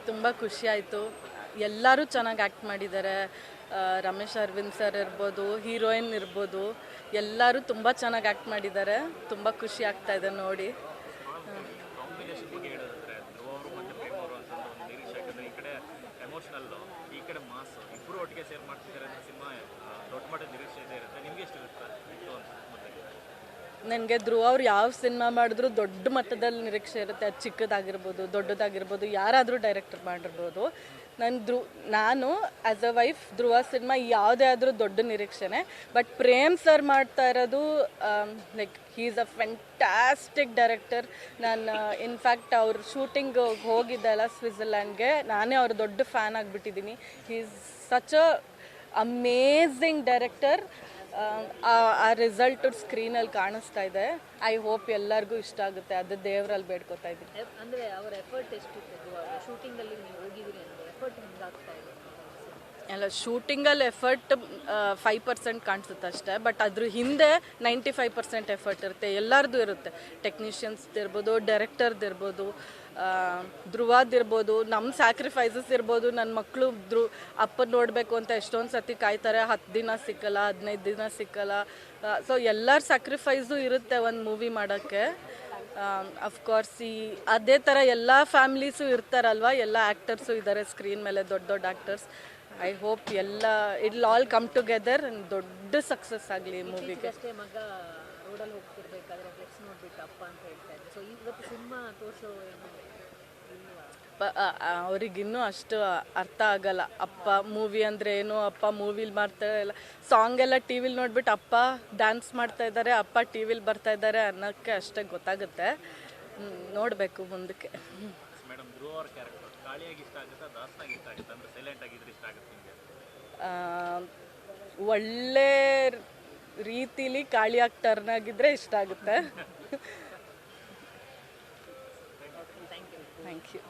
ತುಂಬ ಖುಷಿ ಆಯಿತು. ಎಲ್ಲರೂ ಚೆನ್ನಾಗಿ ಆ್ಯಕ್ಟ್ ಮಾಡಿದ್ದಾರೆ. ರಮೇಶ್ ಅರವಿಂದ್ ಸರ್ ಇರ್ಬೋದು, ಹೀರೋಯಿನ್ ಇರ್ಬೋದು, ಎಲ್ಲರೂ ತುಂಬ ಚೆನ್ನಾಗಿ ಆ್ಯಕ್ಟ್ ಮಾಡಿದ್ದಾರೆ. ತುಂಬ ಖುಷಿ ಆಗ್ತಾ ಇದೆ ನೋಡಿ. ಕಾಂಬಿನೇಷನ್ ಬಗ್ಗೆ ಹೇಳೋದಾದ್ರೆ ಧ್ರುವ ಅವರು ಮತ್ತು ಪ್ರೇಮ್ ಅವರು ಅಂತ ಒಂದು ನಿರೀಕ್ಷೆ. ಯಾಕಂದರೆ ಈ ಕಡೆ ಎಮೋಷನಲ್ಲು, ಈ ಕಡೆ ಮಾಸ್, ಇಬ್ಬರು ಒಟ್ಟಿಗೆ ಸೇರ್ ಮಾಡ್ತಿದ್ದಾರೆ ಅಂತ ಸಿನಿಮಾ ದೊಡ್ಡ ಮಟ್ಟದ ನಿರೀಕ್ಷೆ ಇದೆ ಇರುತ್ತೆ. ನಿಮಗೆ ಎಷ್ಟು ಇರುತ್ತೆ ಅಂತ ಮೊದಲಿಗೆ? ನನಗೆ ಧ್ರುವ ಅವ್ರು ಯಾವ ಸಿನಿಮಾ ಮಾಡಿದ್ರು ದೊಡ್ಡ ಮಟ್ಟದಲ್ಲಿ ನಿರೀಕ್ಷೆ ಇರುತ್ತೆ. ಅದು ಚಿಕ್ಕದಾಗಿರ್ಬೋದು, ದೊಡ್ಡದಾಗಿರ್ಬೋದು, ಯಾರಾದರೂ ಡೈರೆಕ್ಟರ್ ಮಾಡಿರ್ಬೋದು. ನಾನು as a wife Dhruva cinema ಯಾವುದೇ ಆದರೂ ದೊಡ್ಡ ನಿರೀಕ್ಷೆನೇ. ಬಟ್ ಪ್ರೇಮ್ ಸರ್ ಮಾಡ್ತಾ ಇರೋದು like he is a fantastic director. ನಾನು ಇನ್ಫ್ಯಾಕ್ಟ್ ಅವ್ರ ಶೂಟಿಂಗ್ ಹೋಗಿದ್ದೆಲ್ಲ ಸ್ವಿಟ್ಜರ್ಲ್ಯಾಂಡ್ಗೆ, ನಾನೇ ಅವ್ರ ದೊಡ್ಡ ಫ್ಯಾನ್ ಆಗಿಬಿಟ್ಟಿದ್ದೀನಿ. He is such a amazing director. ಆ ರಿಸಲ್ಟು ಸ್ಕ್ರೀನಲ್ಲಿ ಕಾಣಿಸ್ತಾ ಇದೆ. ಐ ಹೋಪ್ ಎಲ್ಲರಿಗೂ ಇಷ್ಟ ಆಗುತ್ತೆ. ಅದು ದೇವರಲ್ಲಿ ಬೇಡ್ಕೊತಾ ಇದ್ದೀನಿ. ಅಂದರೆ ಅವರ ಎಫರ್ಟ್ ಎಷ್ಟಿತ್ತು ಶೂಟಿಂಗಲ್ಲಿ ನೀವು ಹೋಗಿದ್ದೀರಿ ಅಂದರೆ ಎಫರ್ಟ್ ಹೆಂಗಾಗ್ತಾ ಇದೆ? ಎಲ್ಲ ಶೂಟಿಂಗಲ್ಲಿ ಎಫರ್ಟ್ 5% ಕಾಣಿಸುತ್ತೆ ಅಷ್ಟೇ. ಬಟ್ ಅದ್ರ ಹಿಂದೆ 95% ಎಫರ್ಟ್ ಇರುತ್ತೆ. ಎಲ್ಲರದ್ದು ಇರುತ್ತೆ. ಟೆಕ್ನಿಷಿಯನ್ಸ್ದು ಇರ್ಬೋದು, ಡೈರೆಕ್ಟರ್ದು ಇರ್ಬೋದು, ಧ್ರುವದಿರ್ಬೋದು, ನಮ್ಮ ಸ್ಯಾಕ್ರಿಫೈಸಸ್ ಇರ್ಬೋದು. ನನ್ನ ಮಕ್ಕಳು ಅಪ್ಪನ ನೋಡಬೇಕು ಅಂತ ಎಷ್ಟೊಂದು ಸತಿ ಕಾಯ್ತಾರೆ. 10 ದಿನ ಸಿಕ್ಕಲ್ಲ, 15 ದಿನ ಸಿಕ್ಕಲ್ಲ. ಸೊ ಎಲ್ಲರ ಸ್ಯಾಕ್ರಿಫೈಸು ಇರುತ್ತೆ ಒಂದು ಮೂವಿ ಮಾಡೋಕ್ಕೆ. ಅಫ್ಕೋರ್ಸ್ ಅದೇ ಥರ ಎಲ್ಲ ಫ್ಯಾಮ್ಲೀಸು ಇರ್ತಾರಲ್ವ, ಎಲ್ಲ ಆ್ಯಕ್ಟರ್ಸು ಇದ್ದಾರೆ ಸ್ಕ್ರೀನ್ ಮೇಲೆ, ದೊಡ್ಡ ದೊಡ್ಡ ಆ್ಯಕ್ಟರ್ಸ್. ಐ ಹೋಪ್ ಎಲ್ಲ ಇಟ್ ಆಲ್ ಕಮ್ ಟುಗೆದರ್ ದೊಡ್ಡ ಸಕ್ಸಸ್ ಆಗಲಿ ಈ ಮೂವಿಗೆ. ಅಷ್ಟೇ ಮಗ ರೋಡಲ್ಲಿ ಹೋಗ್ತಿರ್ಬೇಕಾದ್ರೆ ಫ್ಲೆಕ್ಸ್ ನೋಡ್ಬಿಟ್ಟು ಅಪ್ಪ ಅಂತ ಹೇಳ್ತಾ ಇದ್ದೆ. ಸೊ ಇವತ್ತು ಸಿನಿಮಾ ತೋರಿಸೋ ಏನು ಅವ್ರಿಗಿನ್ನೂ ಅಷ್ಟು ಅರ್ಥ ಆಗಲ್ಲ. ಅಪ್ಪ ಮೂವಿ ಅಂದರೆ ಏನು, ಅಪ್ಪ ಮೂವಿಲಿ ಮಾಡ್ತಾರೆ ಎಲ್ಲ ಸಾಂಗ್ ಎಲ್ಲ ಟಿ ವಿಲಿ ನೋಡ್ಬಿಟ್ಟು ಅಪ್ಪ ಡ್ಯಾನ್ಸ್ ಮಾಡ್ತಾ ಇದ್ದಾರೆ, ಅಪ್ಪ ಟಿ ವಿಲಿ ಬರ್ತಾ ಇದ್ದಾರೆ ಅನ್ನೋಕ್ಕೆ ಅಷ್ಟೇ ಗೊತ್ತಾಗುತ್ತೆ. ನೋಡಬೇಕು ಮುಂದಕ್ಕೆ. ಮೇಡಮ್, ಧ್ರುವ ಅವ್ರ ಕ್ಯಾರೆಕ್ಟರ್ ಕಾಳಿಯಾಗಿ ಇಷ್ಟ ಆಗುತ್ತಾ, ದಾಸ್ತಾಗಿ ಇಷ್ಟ ಆಗುತ್ತೆ? ಅಂದರೆ ಸೈಲೆಂಟ್ ಆಗಿದ್ರೆ ಇಷ್ಟ ಆಗುತ್ತೆ ನಿಮಗೆ? ಒಳ್ಳೆ ರೀತಿಲಿ ಕಾಳಿಯಾಗಿ ಟರ್ನ್ ಆಗಿದ್ರೆ ಇಷ್ಟ ಆಗುತ್ತೆ. Thank you.